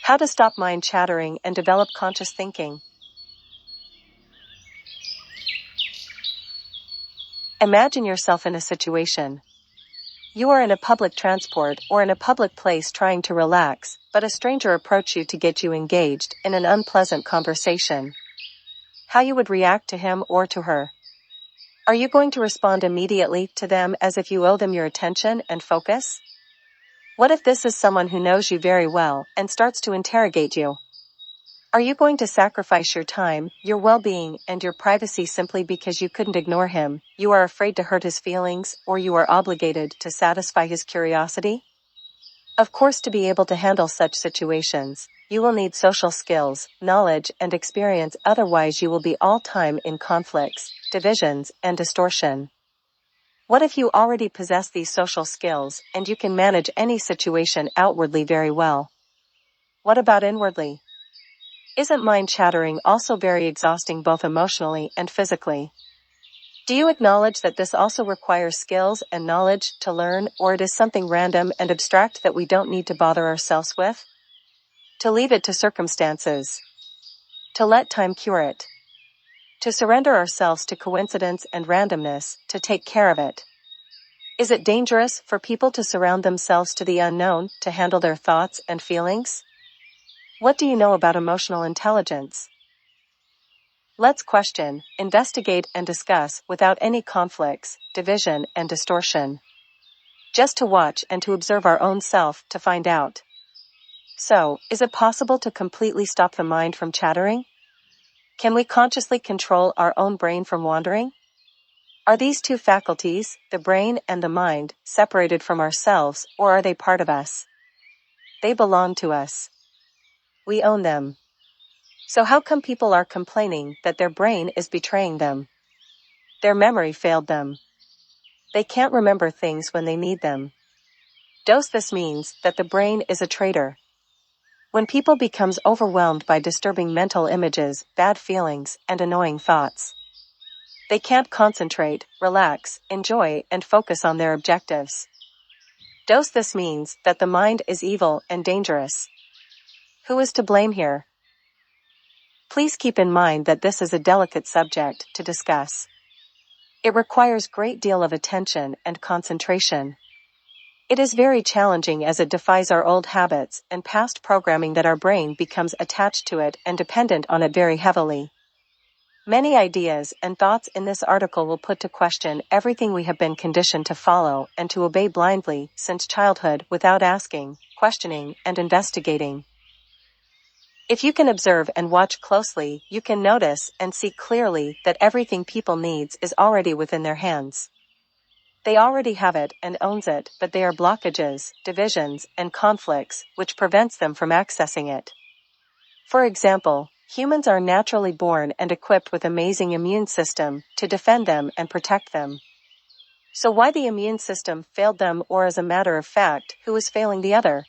How to stop mind chattering and develop conscious thinking. Imagine yourself in a situation. You are in a public transport or in a public place trying to relax, but a stranger approaches you to get you engaged in an unpleasant conversation. How you would react to him or to her? Are you going to respond immediately to them as if you owe them your attention and focus? What if this is someone who knows you very well and starts to interrogate you? Are you going to sacrifice your time, your well-being, and your privacy simply because you couldn't ignore him, you are afraid to hurt his feelings, or you are obligated to satisfy his curiosity? Of course, to be able to handle such situations, you will need social skills, knowledge, and experience, otherwise you will be all time in conflicts, divisions, and distortion. What if you already possess these social skills, and you can manage any situation outwardly very well? What about inwardly? Isn't mind chattering also very exhausting both emotionally and physically? Do you acknowledge that this also requires skills and knowledge to learn, or it is something random and abstract that we don't need to bother ourselves with? To leave it to circumstances. To let time cure it. To surrender ourselves to coincidence and randomness, to take care of it. Is it dangerous for people to surround themselves to the unknown, to handle their thoughts and feelings? What do you know about emotional intelligence? Let's question, investigate, and discuss without any conflicts, division, and distortion. Just to watch and to observe our own self to find out. So, is it possible to completely stop the mind from chattering? Can we consciously control our own brain from wandering? Are these two faculties, the brain and the mind, separated from ourselves, or are they part of us? They belong to us. We own them. So how come people are complaining that their brain is betraying them? Their memory failed them. They can't remember things when they need them. This means that the brain is a traitor. When people becomes overwhelmed by disturbing mental images, bad feelings, and annoying thoughts, they can't concentrate, relax, enjoy, and focus on their objectives. This means that the mind is evil and dangerous. Who is to blame here? Please keep in mind that this is a delicate subject to discuss. It requires great deal of attention and concentration. It is very challenging as it defies our old habits and past programming that our brain becomes attached to it and dependent on it very heavily. Many ideas and thoughts in this article will put to question everything we have been conditioned to follow and to obey blindly since childhood without asking, questioning, and investigating. If you can observe and watch closely, you can notice and see clearly that everything people needs is already within their hands. They already have it and owns it, but they are blockages, divisions, and conflicts, which prevents them from accessing it. For example, humans are naturally born and equipped with amazing immune system to defend them and protect them. So why the immune system failed them, or as a matter of fact, who is failing the other?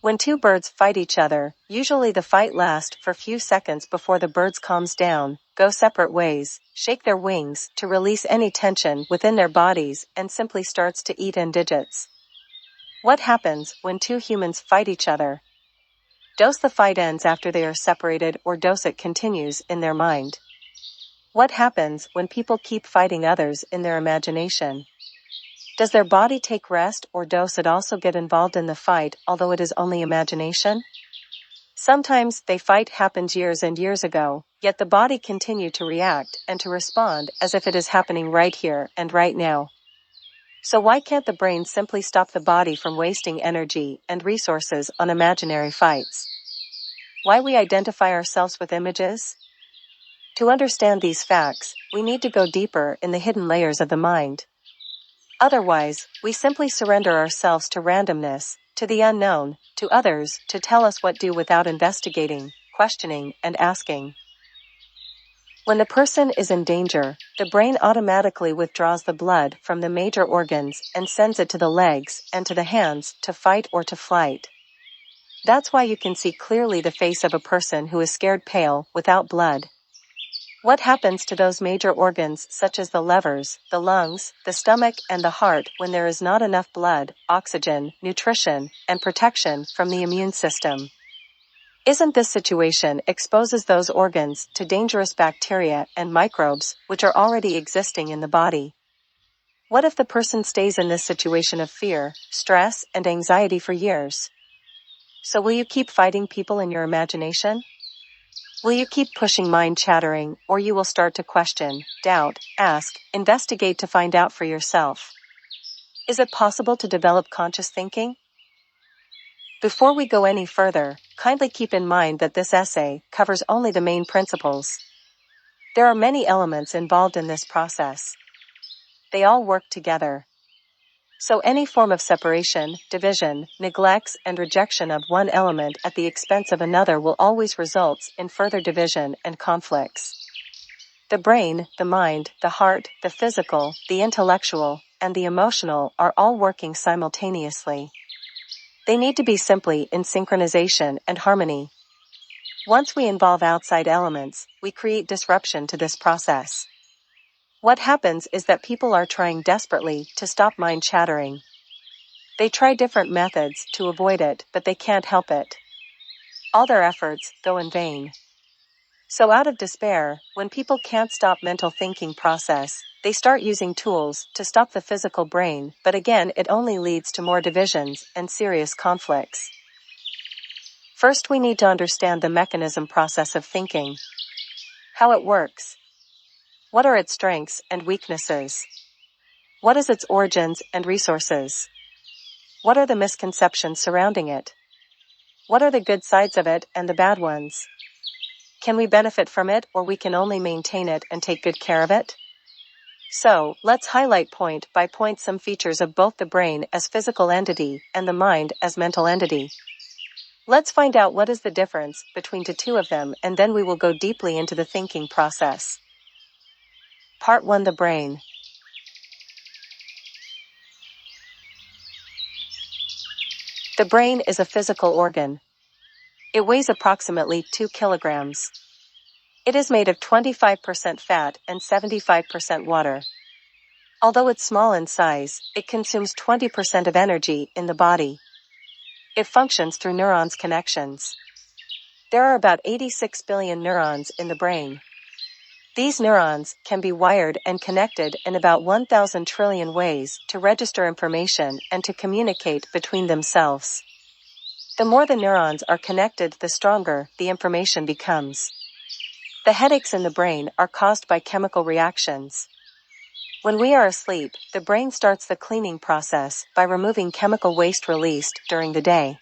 When two birds fight each other, usually the fight lasts for few seconds before the birds calms down, go separate ways, shake their wings to release any tension within their bodies, and simply starts to eat in digits. What happens when two humans fight each other? The fight ends after they are separated, or it continues in their mind? What happens when people keep fighting others in their imagination? Does their body take rest, or does it also get involved in the fight, although it is only imagination? Sometimes the fight happens years and years ago, yet the body continue to react and to respond as if it is happening right here and right now. So why can't the brain simply stop the body from wasting energy and resources on imaginary fights? Why we identify ourselves with images? To understand these facts, we need to go deeper in the hidden layers of the mind. Otherwise, we simply surrender ourselves to randomness, to the unknown, to others to tell us what to do without investigating, questioning, and asking. When the person is in danger, the brain automatically withdraws the blood from the major organs and sends it to the legs and to the hands to fight or to flight. That's why you can see clearly the face of a person who is scared pale, without blood. What happens to those major organs such as the livers, the lungs, the stomach, and the heart when there is not enough blood, oxygen, nutrition, and protection from the immune system? Isn't this situation exposes those organs to dangerous bacteria and microbes which are already existing in the body? What if the person stays in this situation of fear, stress, and anxiety for years? So will you keep fighting people in your imagination? Will you keep pushing mind chattering, or you will start to question, doubt, ask, investigate to find out for yourself? Is it possible to develop conscious thinking? Before we go any further, kindly keep in mind that this essay covers only the main principles. There are many elements involved in this process. They all work together. So any form of separation, division, neglects, and rejection of one element at the expense of another will always result in further division and conflicts. The brain, the mind, the heart, the physical, the intellectual, and the emotional are all working simultaneously. They need to be simply in synchronization and harmony. Once we involve outside elements, we create disruption to this process. What happens is that people are trying desperately to stop mind chattering. They try different methods to avoid it, but they can't help it. All their efforts go in vain. So out of despair, when people can't stop mental thinking process, they start using tools to stop the physical brain, but again it only leads to more divisions and serious conflicts. First we need to understand the mechanism process of thinking. How it works. What are its strengths and weaknesses? What is its origins and resources? What are the misconceptions surrounding it? What are the good sides of it and the bad ones? Can we benefit from it, or we can only maintain it and take good care of it? So, let's highlight point by point some features of both the brain as physical entity and the mind as mental entity. Let's find out what is the difference between the two of them, and then we will go deeply into the thinking process. Part 1: The brain. The brain is a physical organ. It weighs approximately 2 kilograms. It is made of 25% fat and 75% water. Although it's small in size, it consumes 20% of energy in the body. It functions through neurons connections. There are about 86 billion neurons in the brain. These neurons can be wired and connected in about 1,000 trillion ways to register information and to communicate between themselves. The more the neurons are connected, the stronger the information becomes. The headaches in the brain are caused by chemical reactions. When we are asleep, the brain starts the cleaning process by removing chemical waste released during the day.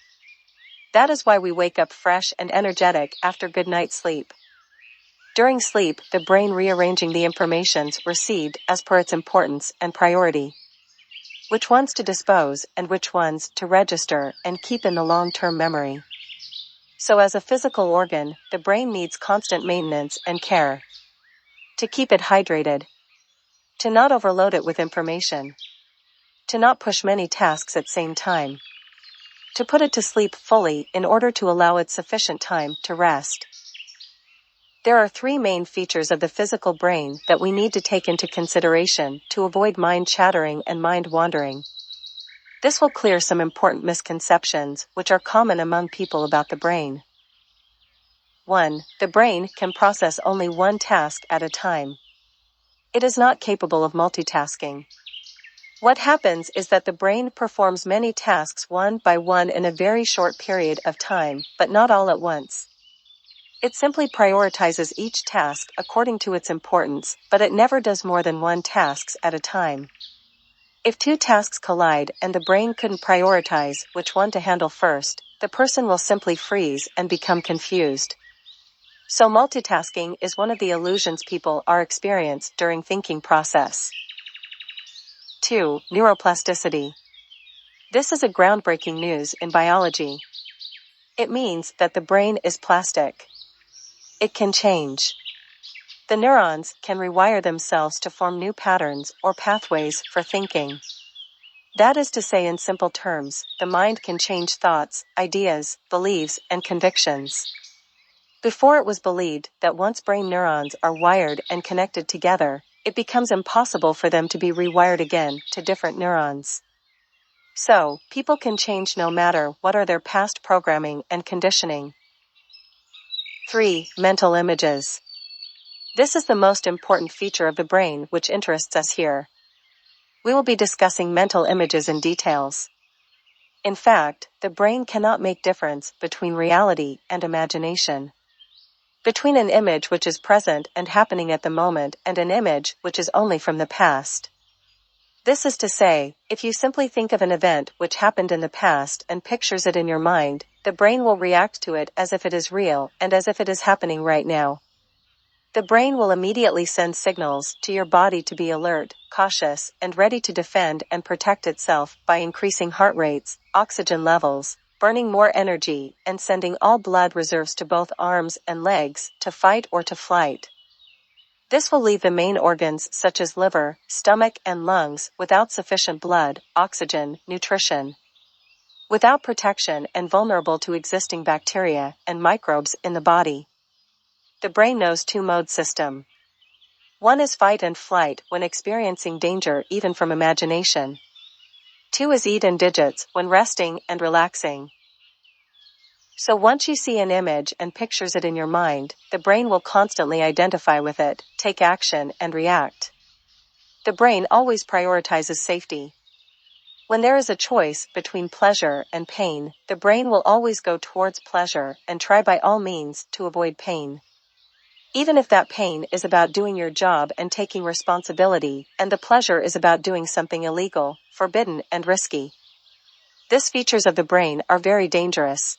That is why we wake up fresh and energetic after good night's sleep. During sleep, the brain rearranging the informations received as per its importance and priority. Which ones to dispose and which ones to register and keep in the long-term memory. So as a physical organ, the brain needs constant maintenance and care. To keep it hydrated. To not overload it with information. To not push many tasks at the same time. To put it to sleep fully in order to allow it sufficient time to rest. There are 3 main features of the physical brain that we need to take into consideration to avoid mind chattering and mind wandering. This will clear some important misconceptions which are common among people about the brain. 1. The brain can process only one task at a time. It is not capable of multitasking. What happens is that the brain performs many tasks one by one in a very short period of time, but not all at once. It simply prioritizes each task according to its importance, but it never does more than one task at a time. If 2 tasks collide and the brain couldn't prioritize which one to handle first, the person will simply freeze and become confused. So multitasking is one of the illusions people are experiencing during thinking process. 2. Neuroplasticity. This is a groundbreaking news in biology. It means that the brain is plastic. It can change. The neurons can rewire themselves to form new patterns or pathways for thinking. That is to say, in simple terms, the mind can change thoughts, ideas, beliefs, and convictions. Before it was believed that once brain neurons are wired and connected together, it becomes impossible for them to be rewired again to different neurons. So, people can change no matter what are their past programming and conditioning. 3. Mental images. This is the most important feature of the brain which interests us here. We will be discussing mental images in details. In fact, the brain cannot make difference between reality and imagination. Between an image which is present and happening at the moment and an image which is only from the past. This is to say, if you simply think of an event which happened in the past and pictures it in your mind, the brain will react to it as if it is real and as if it is happening right now. The brain will immediately send signals to your body to be alert, cautious, and ready to defend and protect itself by increasing heart rates, oxygen levels, burning more energy, and sending all blood reserves to both arms and legs to fight or to flight. This will leave the main organs such as liver, stomach, and lungs without sufficient blood, oxygen, nutrition, without protection and vulnerable to existing bacteria and microbes in the body. The brain knows two-mode system. One is fight and flight when experiencing danger even from imagination. 2 is eat and digits when resting and relaxing. So once you see an image and pictures it in your mind, the brain will constantly identify with it, take action, and react. The brain always prioritizes safety. When there is a choice between pleasure and pain, the brain will always go towards pleasure and try by all means to avoid pain. Even if that pain is about doing your job and taking responsibility, and the pleasure is about doing something illegal, forbidden, and risky. These features of the brain are very dangerous.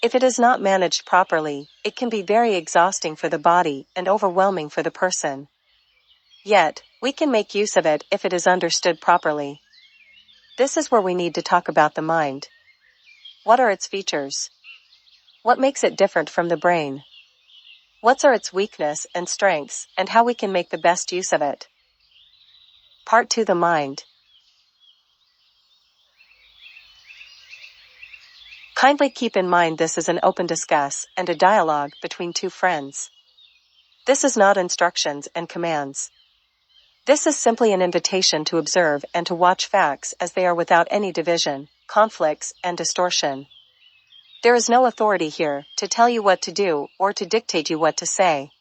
If it is not managed properly, it can be very exhausting for the body and overwhelming for the person. Yet, we can make use of it if it is understood properly. This is where we need to talk about the mind. What are its features? What makes it different from the brain? What are its weaknesses and strengths, and how we can make the best use of it? Part 2: The mind. Kindly keep in mind this is an open discuss and a dialogue between two friends. This is not instructions and commands. This is simply an invitation to observe and to watch facts as they are without any division, conflicts, and distortion. There is no authority here to tell you what to do or to dictate you what to say.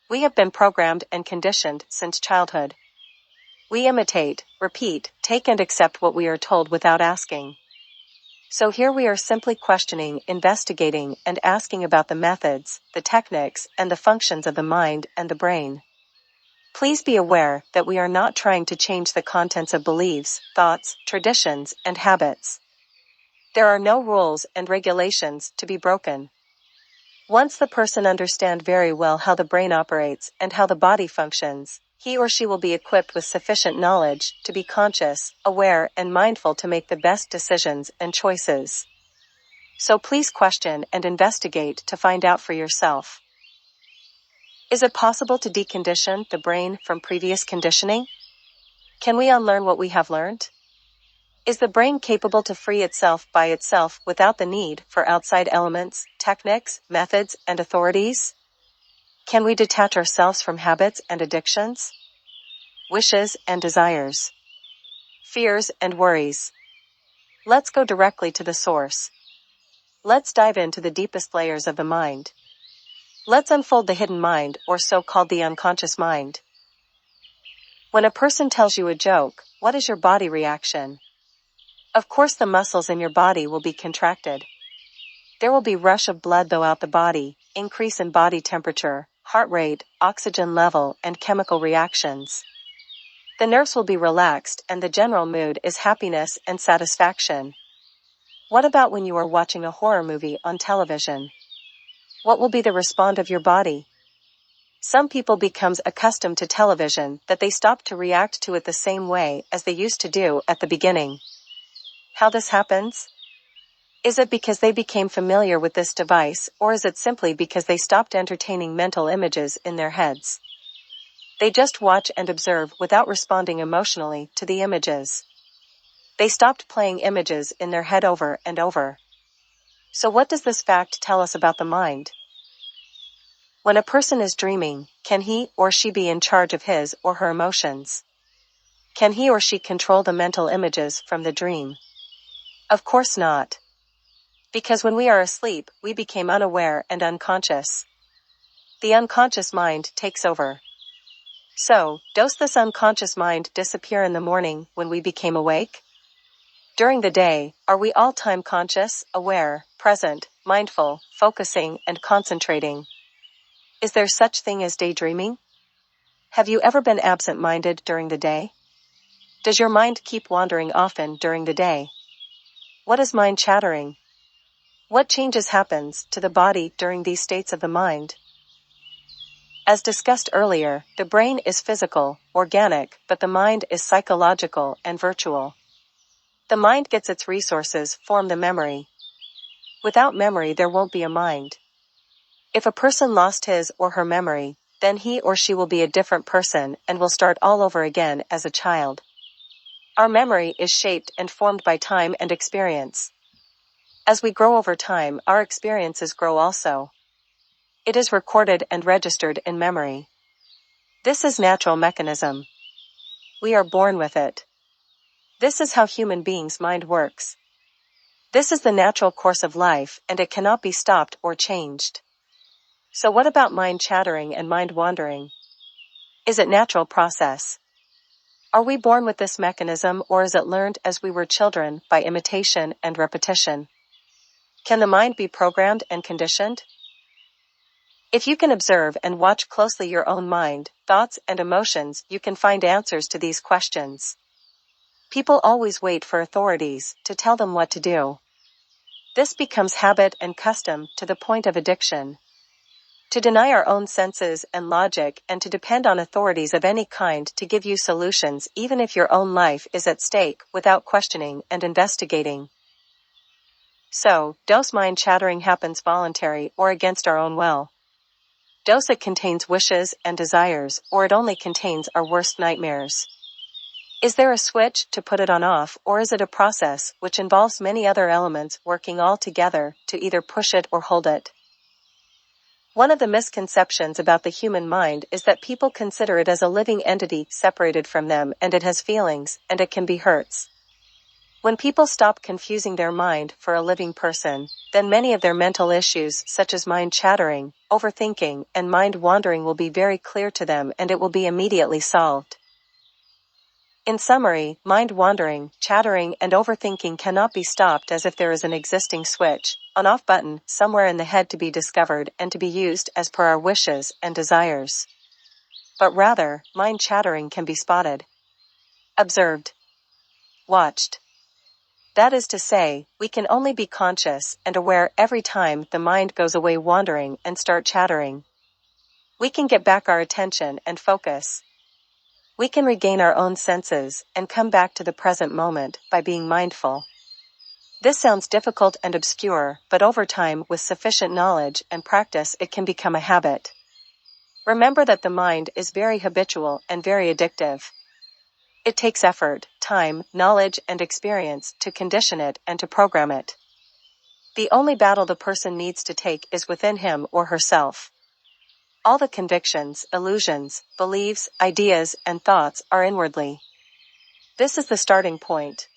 We have been programmed and conditioned since childhood. We imitate, repeat, take and accept what we are told without asking. So here we are simply questioning, investigating, and asking about the methods, the techniques, and the functions of the mind and the brain. Please be aware that we are not trying to change the contents of beliefs, thoughts, traditions, and habits. There are no rules and regulations to be broken. Once the person understands very well how the brain operates and how the body functions, he or she will be equipped with sufficient knowledge to be conscious, aware, and mindful to make the best decisions and choices. So please question and investigate to find out for yourself. Is it possible to decondition the brain from previous conditioning? Can we unlearn what we have learned? Is the brain capable to free itself by itself without the need for outside elements, techniques, methods, and authorities? Can we detach ourselves from habits and addictions, wishes and desires, fears and worries? Let's go directly to the source. Let's dive into the deepest layers of the mind. Let's unfold the hidden mind, or so-called the unconscious mind. When a person tells you a joke, what is your body reaction? Of course the muscles in your body will be contracted. There will be rush of blood throughout the body, increase in body temperature, heart rate, oxygen level, and chemical reactions. The nerves will be relaxed and the general mood is happiness and satisfaction. What about when you are watching a horror movie on television? What will be the response of your body? Some people become accustomed to television that they stop to react to it the same way as they used to do at the beginning. How this happens? Is it because they became familiar with this device, or is it simply because they stopped entertaining mental images in their heads? They just watch and observe without responding emotionally to the images. They stopped playing images in their head over and over. So what does this fact tell us about the mind? When a person is dreaming, can he or she be in charge of his or her emotions? Can he or she control the mental images from the dream? Of course not. Because when we are asleep, we became unaware and unconscious. The unconscious mind takes over. So, does this unconscious mind disappear in the morning when we became awake? During the day, are we all-time conscious, aware, present, mindful, focusing, and concentrating? Is there such thing as daydreaming? Have you ever been absent-minded during the day? Does your mind keep wandering often during the day? What is mind chattering? What changes happens to the body during these states of the mind? As discussed earlier, the brain is physical, organic, but the mind is psychological and virtual. The mind gets its resources from the memory. Without memory there won't be a mind. If a person lost his or her memory, then he or she will be a different person and will start all over again as a child. Our memory is shaped and formed by time and experience. As we grow over time, our experiences grow also. It is recorded and registered in memory. This is natural mechanism. We are born with it. This is how human beings' mind works. This is the natural course of life, and it cannot be stopped or changed. So what about mind chattering and mind wandering? Is it natural process? Are we born with this mechanism, or is it learned as we were children by imitation and repetition? Can the mind be programmed and conditioned? If you can observe and watch closely your own mind, thoughts, and emotions, you can find answers to these questions. People always wait for authorities to tell them what to do. This becomes habit and custom to the point of addiction. To deny our own senses and logic and to depend on authorities of any kind to give you solutions even if your own life is at stake without questioning and investigating. So, does mind chattering happens voluntary or against our own will? Does it contains wishes and desires, or it only contains our worst nightmares? Is there a switch to put it on off, or is it a process which involves many other elements working all together to either push it or hold it? One of the misconceptions about the human mind is that people consider it as a living entity separated from them, and it has feelings, and it can be hurts. When people stop confusing their mind for a living person, then many of their mental issues such as mind chattering, overthinking, and mind wandering will be very clear to them, and it will be immediately solved. In summary, mind wandering, chattering, and overthinking cannot be stopped as if there is an existing switch, on-off button, somewhere in the head to be discovered and to be used as per our wishes and desires. But rather, mind chattering can be spotted, observed, watched. That is to say, we can only be conscious and aware every time the mind goes away wandering and start chattering. We can get back our attention and focus. We can regain our own senses and come back to the present moment by being mindful. This sounds difficult and obscure, but over time, with sufficient knowledge and practice, it can become a habit. Remember that the mind is very habitual and very addictive. It takes effort, time, knowledge, and experience to condition it and to program it. The only battle the person needs to take is within him or herself. All the convictions, illusions, beliefs, ideas, and thoughts are inwardly. This is the starting point.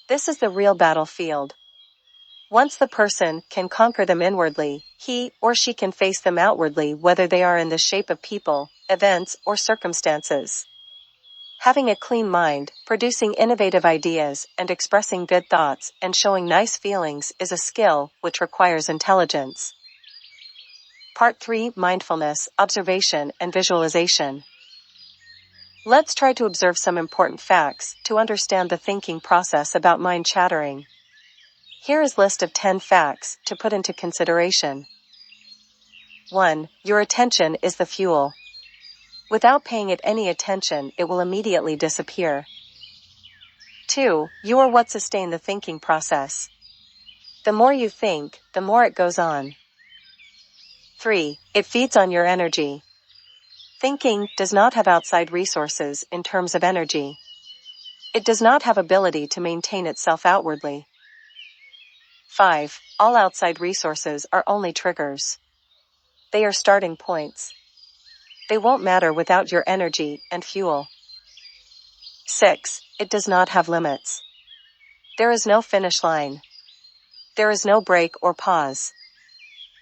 This is the real battlefield. Once the person can conquer them inwardly, he or she can face them outwardly, whether they are in the shape of people, events, or circumstances. Having a clean mind, producing innovative ideas, and expressing good thoughts, and showing nice feelings is a skill which requires intelligence. Part 3: Mindfulness, Observation, and Visualization. Let's try to observe some important facts to understand the thinking process about mind chattering. Here is a list of 10 facts to put into consideration. 1. Your attention is the fuel. Without paying it any attention, it will immediately disappear. 2. You are what sustain the thinking process. The more you think, the more it goes on. 3. It feeds on your energy. Thinking does not have outside resources in terms of energy. It does not have ability to maintain itself outwardly. 5. All outside resources are only triggers. They are starting points. They won't matter without your energy and fuel. 6. It does not have limits. There is no finish line. There is no break or pause.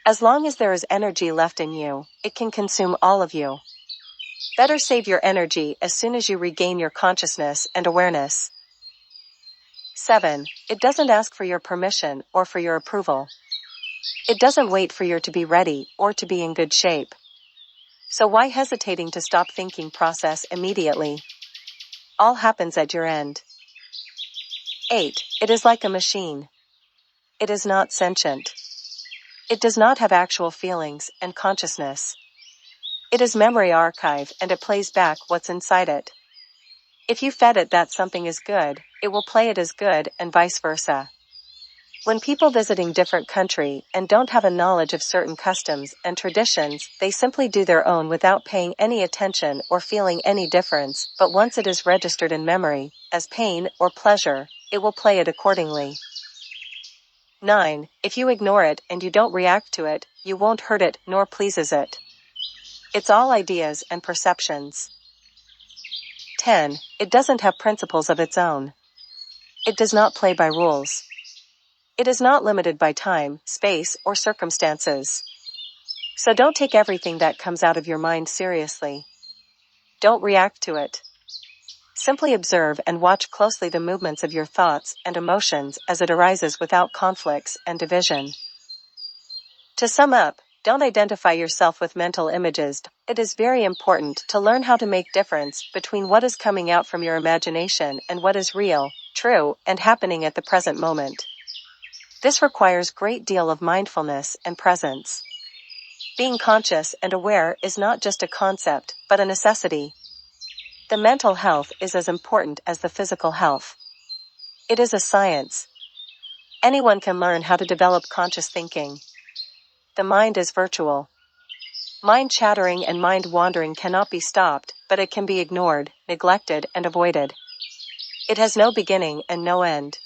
As long as there is energy left in you, it can consume all of you. Better save your energy as soon as you regain your consciousness and awareness. 7. It doesn't ask for your permission or for your approval. It doesn't wait for you to be ready or to be in good shape. So why hesitating to stop thinking process immediately? All happens at your end. 8. It is like a machine. It is not sentient. It does not have actual feelings and consciousness. It is memory archive and it plays back what's inside it. If you fed it that something is good, it will play it as good and vice versa. When people visiting different country and don't have a knowledge of certain customs and traditions, they simply do their own without paying any attention or feeling any difference, but once it is registered in memory, as pain or pleasure, it will play it accordingly. 9. If you ignore it and you don't react to it, you won't hurt it nor pleases it. It's all ideas and perceptions. 10. It doesn't have principles of its own. It does not play by rules. It is not limited by time, space, or circumstances. So don't take everything that comes out of your mind seriously. Don't react to it. Simply observe and watch closely the movements of your thoughts and emotions as it arises without conflicts and division. To sum up, don't identify yourself with mental images. It is very important to learn how to make difference between what is coming out from your imagination and what is real, true, and happening at the present moment. This requires great deal of mindfulness and presence. Being conscious and aware is not just a concept, but a necessity. The mental health is as important as the physical health. It is a science. Anyone can learn how to develop conscious thinking. The mind is virtual. Mind chattering and mind wandering cannot be stopped, but it can be ignored, neglected, and avoided. It has no beginning and no end.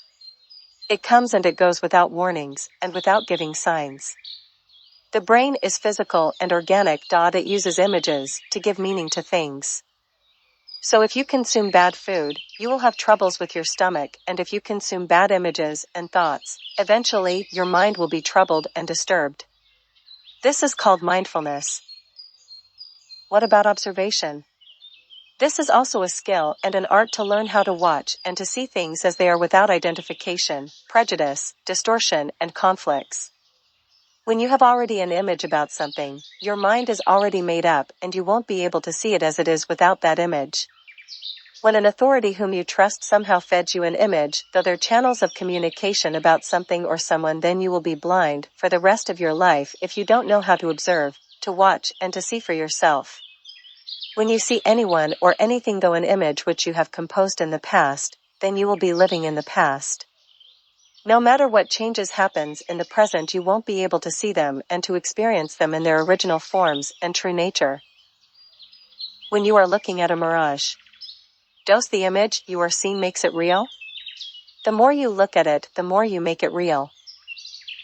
It comes and it goes without warnings, and without giving signs. The brain is physical and organic. It uses images to give meaning to things. So if you consume bad food, you will have troubles with your stomach, and if you consume bad images and thoughts, eventually your mind will be troubled and disturbed. This is called mindfulness. What about observation? This is also a skill and an art to learn how to watch and to see things as they are without identification, prejudice, distortion, and conflicts. When you have already an image about something, your mind is already made up and you won't be able to see it as it is without that image. When an authority whom you trust somehow fed you an image, though they're channels of communication about something or someone, then you will be blind for the rest of your life if you don't know how to observe, to watch, and to see for yourself. When you see anyone or anything though an image which you have composed in the past, then you will be living in the past. No matter what changes happens in the present, you won't be able to see them and to experience them in their original forms and true nature. When you are looking at a mirage, does the image you are seeing makes it real? The more you look at it, the more you make it real.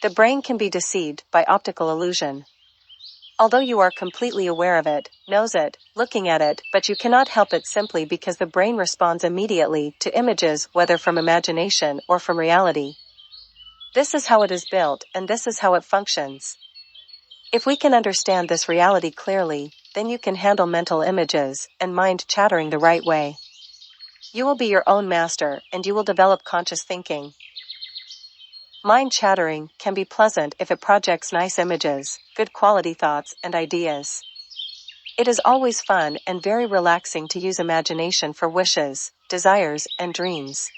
The brain can be deceived by optical illusion. Although you are completely aware of it, knows it, looking at it, but you cannot help it simply because the brain responds immediately to images, whether from imagination or from reality. This is how it is built, and this is how it functions. If we can understand this reality clearly, then you can handle mental images and mind chattering the right way. You will be your own master, and you will develop conscious thinking. Mind chattering can be pleasant if it projects nice images, good quality thoughts, and ideas. It is always fun and very relaxing to use imagination for wishes, desires, and dreams.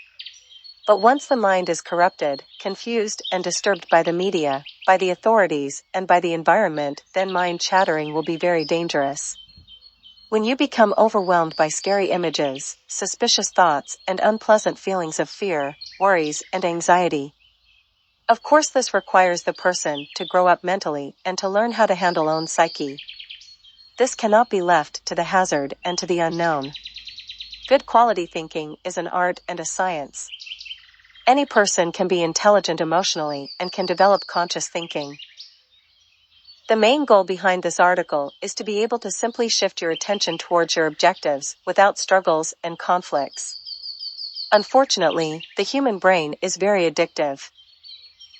But once the mind is corrupted, confused, and disturbed by the media, by the authorities, and by the environment, then mind chattering will be very dangerous. When you become overwhelmed by scary images, suspicious thoughts, and unpleasant feelings of fear, worries, and anxiety. Of course, this requires the person to grow up mentally and to learn how to handle own psyche. This cannot be left to the hazard and to the unknown. Good quality thinking is an art and a science. Any person can be intelligent emotionally and can develop conscious thinking. The main goal behind this article is to be able to simply shift your attention towards your objectives without struggles and conflicts. Unfortunately, the human brain is very addictive.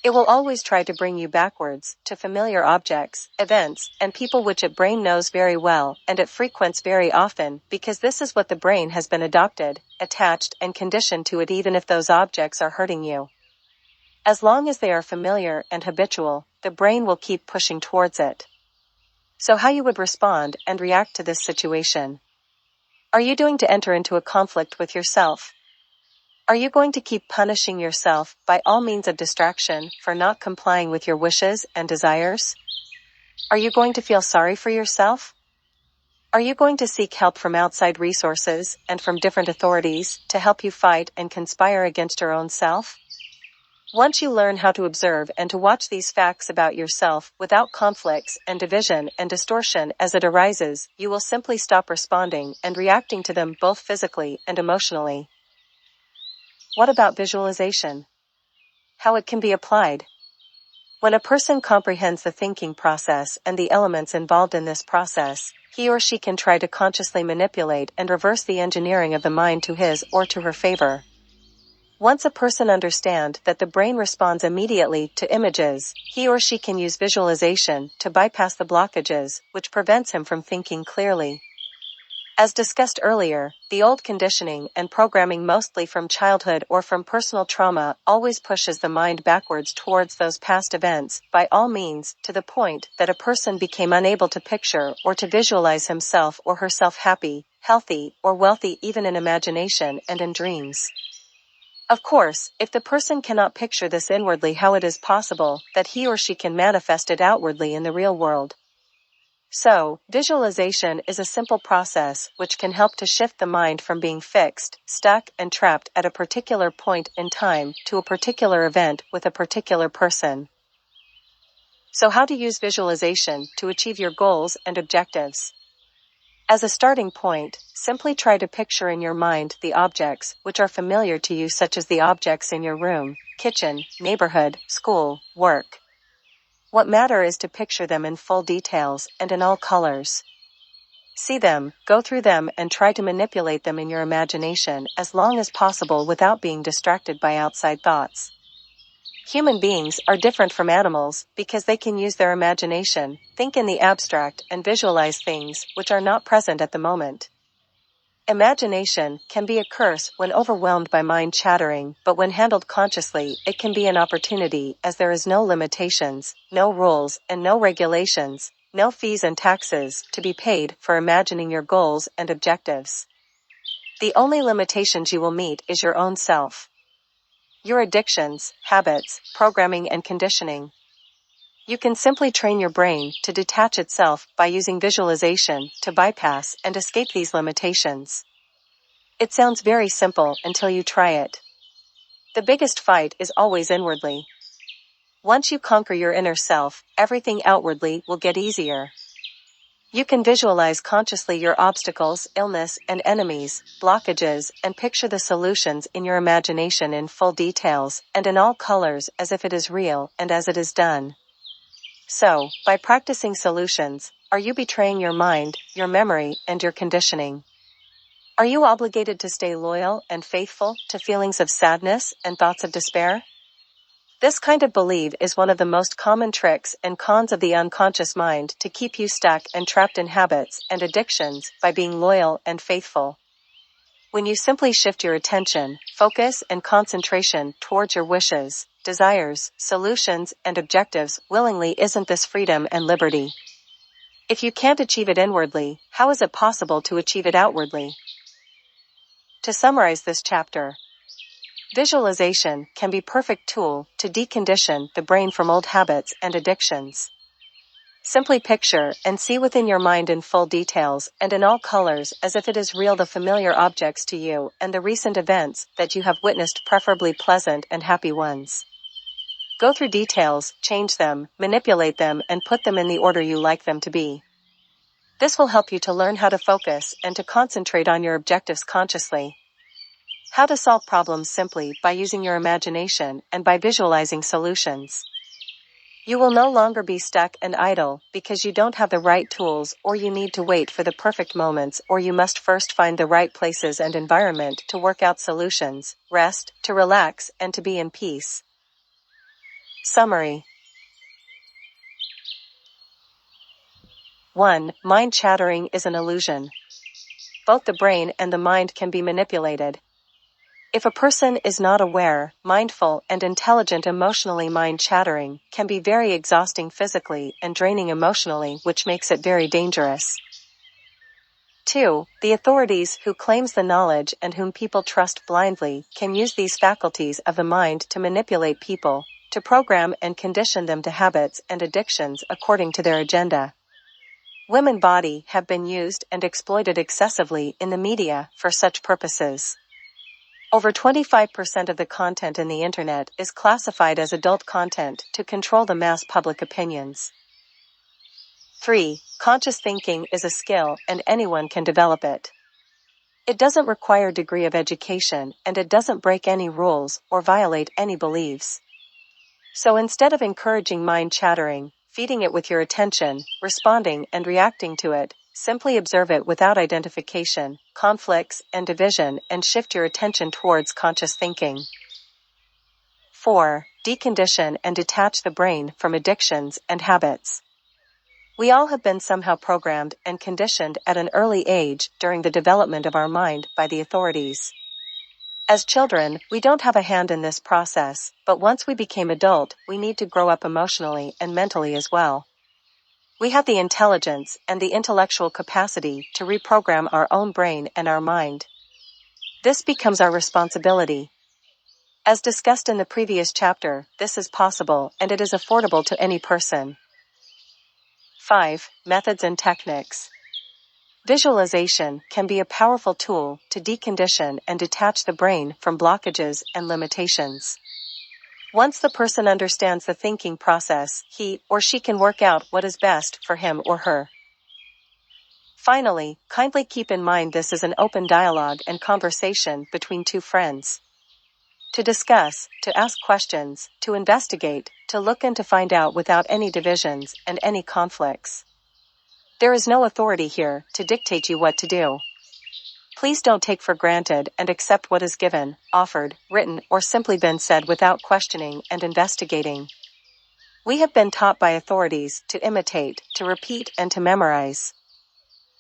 It will always try to bring you backwards to familiar objects, events, and people which its brain knows very well, and it frequents very often, because this is what the brain has been adopted, attached, and conditioned to it, even if those objects are hurting you. As long as they are familiar and habitual, the brain will keep pushing towards it. So how you would respond and react to this situation? Are you going to enter into a conflict with yourself? Are you going to keep punishing yourself by all means of distraction for not complying with your wishes and desires? Are you going to feel sorry for yourself? Are you going to seek help from outside resources and from different authorities to help you fight and conspire against your own self? Once you learn how to observe and to watch these facts about yourself without conflicts and division and distortion as it arises, you will simply stop responding and reacting to them both physically and emotionally. What about visualization? How it can be applied? When a person comprehends the thinking process and the elements involved in this process, he or she can try to consciously manipulate and reverse the engineering of the mind to his or to her favor. Once a person understands that the brain responds immediately to images, he or she can use visualization to bypass the blockages, which prevents him from thinking clearly. As discussed earlier, the old conditioning and programming, mostly from childhood or from personal trauma, always pushes the mind backwards towards those past events, by all means, to the point that a person became unable to picture or to visualize himself or herself happy, healthy, or wealthy, even in imagination and in dreams. Of course, if the person cannot picture this inwardly, how it is possible that he or she can manifest it outwardly in the real world? So, visualization is a simple process which can help to shift the mind from being fixed, stuck, and trapped at a particular point in time to a particular event with a particular person. So how to use visualization to achieve your goals and objectives? As a starting point, simply try to picture in your mind the objects which are familiar to you, such as the objects in your room, kitchen, neighborhood, school, work. What matter is to picture them in full details and in all colors. See them, go through them, and try to manipulate them in your imagination as long as possible without being distracted by outside thoughts. Human beings are different from animals because they can use their imagination, think in the abstract, and visualize things which are not present at the moment. Imagination can be a curse when overwhelmed by mind chattering, but when handled consciously, it can be an opportunity, as there is no limitations, no rules, and no regulations, no fees and taxes to be paid for imagining your goals and objectives. The only limitations you will meet is your own self. Your addictions, habits, programming, and conditioning. You can simply train your brain to detach itself by using visualization to bypass and escape these limitations. It sounds very simple until you try it. The biggest fight is always inwardly. Once you conquer your inner self, everything outwardly will get easier. You can visualize consciously your obstacles, illness, and enemies, blockages, and picture the solutions in your imagination in full details and in all colors, as if it is real and as it is done. So, by practicing solutions, are you betraying your mind, your memory, and your conditioning? Are you obligated to stay loyal and faithful to feelings of sadness and thoughts of despair? This kind of belief is one of the most common tricks and cons of the unconscious mind to keep you stuck and trapped in habits and addictions by being loyal and faithful. When you simply shift your attention, focus, and concentration towards your wishes, desires, solutions, and objectives willingly, isn't this freedom and liberty? If you can't achieve it inwardly, how is it possible to achieve it outwardly? To summarize this chapter, visualization can be a perfect tool to decondition the brain from old habits and addictions. Simply picture and see within your mind in full details and in all colors, as if it is real, the familiar objects to you and the recent events that you have witnessed, preferably pleasant and happy ones. Go through details, change them, manipulate them, and put them in the order you like them to be. This will help you to learn how to focus and to concentrate on your objectives consciously. How to solve problems simply by using your imagination and by visualizing solutions. You will no longer be stuck and idle because you don't have the right tools, or you need to wait for the perfect moments, or you must first find the right places and environment to work out solutions, rest, to relax, and to be in peace. Summary. 1. Mind chattering is an illusion. Both the brain and the mind can be manipulated. If a person is not aware, mindful, and intelligent, emotionally, mind chattering can be very exhausting physically and draining emotionally, which makes it very dangerous. 2. The authorities, who claims the knowledge and whom people trust blindly, can use these faculties of the mind to manipulate people, to program and condition them to habits and addictions according to their agenda. Women body have been used and exploited excessively in the media for such purposes. Over 25% of the content in the internet is classified as adult content to control the mass public opinions. 3. Conscious thinking is a skill and anyone can develop it. It doesn't require a degree of education and it doesn't break any rules or violate any beliefs. So instead of encouraging mind chattering, feeding it with your attention, responding and reacting to it, simply observe it without identification, conflicts, and division, and shift your attention towards conscious thinking. 4. Decondition and detach the brain from addictions and habits. We all have been somehow programmed and conditioned at an early age during the development of our mind by the authorities. As children, we don't have a hand in this process, but once we became adult, we need to grow up emotionally and mentally as well. We have the intelligence and the intellectual capacity to reprogram our own brain and our mind. This becomes our responsibility. As discussed in the previous chapter, this is possible and it is affordable to any person. 5. Methods and techniques. Visualization can be a powerful tool to decondition and detach the brain from blockages and limitations. Once the person understands the thinking process, he or she can work out what is best for him or her. Finally, kindly keep in mind this is an open dialogue and conversation between two friends. To discuss, to ask questions, to investigate, to look and to find out without any divisions and any conflicts. There is no authority here to dictate you what to do. Please don't take for granted and accept what is given, offered, written, or simply been said without questioning and investigating. We have been taught by authorities to imitate, to repeat, and to memorize.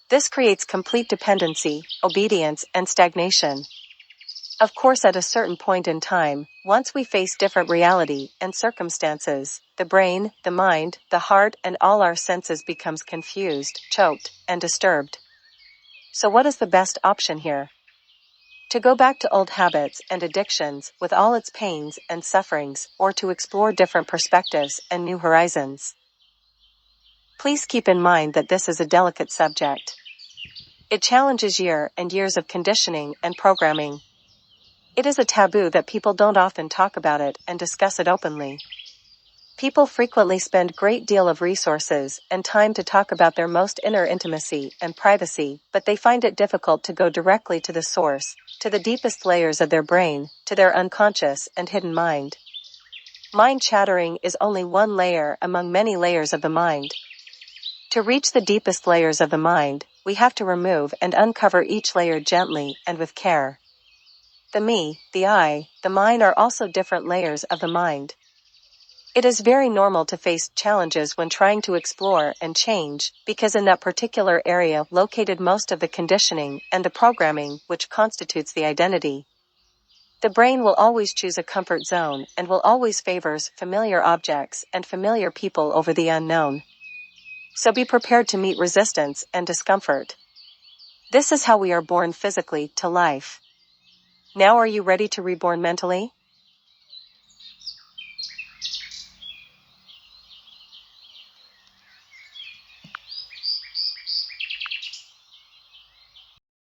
This creates complete dependency, obedience, and stagnation. Of course, at a certain point in time, once we face different reality and circumstances, the brain, the mind, the heart, and all our senses becomes confused, choked, and disturbed. So what is the best option here? To go back to old habits and addictions with all its pains and sufferings, or to explore different perspectives and new horizons? Please keep in mind that this is a delicate subject. It challenges years and years of conditioning and programming. It is a taboo that people don't often talk about it and discuss it openly. People frequently spend great deal of resources and time to talk about their most inner intimacy and privacy, but they find it difficult to go directly to the source, to the deepest layers of their brain, to their unconscious and hidden mind. Mind chattering is only one layer among many layers of the mind. To reach the deepest layers of the mind, we have to remove and uncover each layer gently and with care. The me, the I, the mind are also different layers of the mind. It is very normal to face challenges when trying to explore and change, because in that particular area located most of the conditioning and the programming which constitutes the identity. The brain will always choose a comfort zone and will always favors familiar objects and familiar people over the unknown. So be prepared to meet resistance and discomfort. This is how we are born physically to life. Now are you ready to reborn mentally?